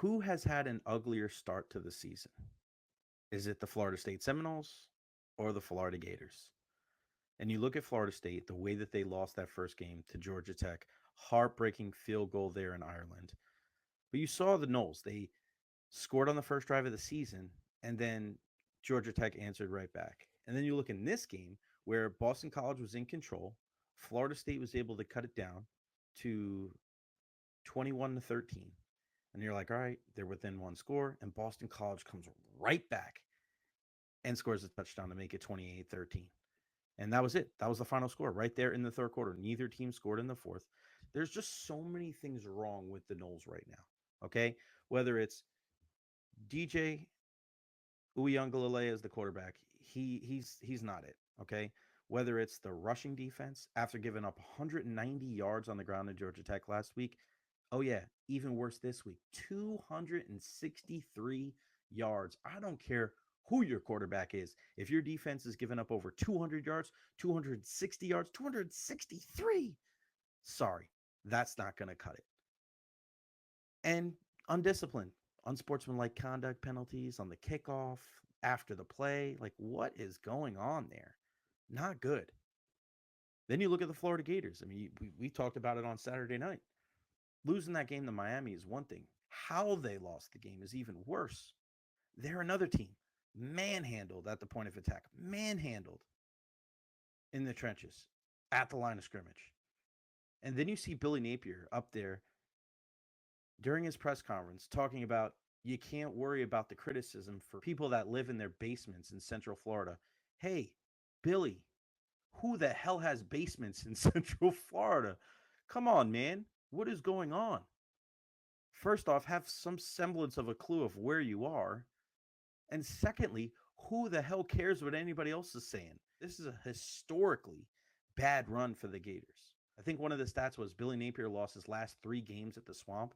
Who has had an uglier start to the season? Is it the Florida State Seminoles or the Florida Gators? And you look at Florida State, the way that they lost that first game to Georgia Tech, heartbreaking field goal there in Ireland. But you saw the Noles. They scored on the first drive of the season, and then Georgia Tech answered right back. And then you look in this game where Boston College was in control. Florida State was able to cut it down to 21-13. And you're like, all right, they're within one score. And Boston College comes right back and scores a touchdown to make it 28-13. And that was it. That was the final score right there in the third quarter. Neither team scored in the fourth. There's just so many things wrong with the Knowles right now. Okay. Whether it's DJ Uiagalelei as the quarterback, he's not it. Okay. Whether it's the rushing defense after giving up 190 yards on the ground in Georgia Tech last week. Oh, yeah. Even worse this week 263 yards. I don't care who your quarterback is. If your defense is giving up over 200 yards, 260 yards, 263, sorry, that's not going to cut it. And undisciplined, unsportsmanlike conduct penalties on the kickoff, after the play. Like, what is going on there? Not good. Then you look at the Florida Gators. I mean, we talked about it on Saturday night. Losing that game to Miami is one thing. How they lost the game is even worse. They're another team manhandled at the point of attack, manhandled in the trenches at the line of scrimmage. And then you see Billy Napier up there during his press conference talking about you can't worry about the criticism for people that live in their basements in Central Florida. Hey, Billy, who the hell has basements in Central Florida? Come on, man. What is going on? First off, have some semblance of a clue of where you are. And secondly, who the hell cares what anybody else is saying? This is a historically bad run for the Gators. I think one of the stats was Billy Napier lost his last 3 games at the Swamp,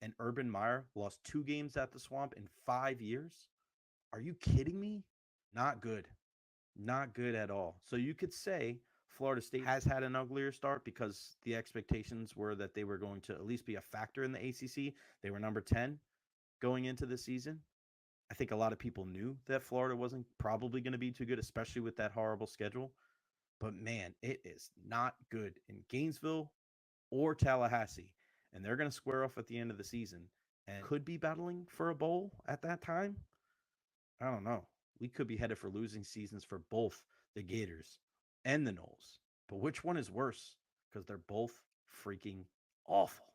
and Urban Meyer lost 2 games at the Swamp in 5 years. Are you kidding me? Not good. Not good at all. So you could say Florida State has had an uglier start because the expectations were that they were going to at least be a factor in the ACC. They were number 10 going into the season. I think a lot of people knew that Florida wasn't probably going to be too good, especially with that horrible schedule. But man, it is not good in Gainesville or Tallahassee. And they're going to square off at the end of the season and could be battling for a bowl at that time. I don't know. We could be headed for losing seasons for both the Gators and the Knowles. But which one is worse? Because they're both freaking awful.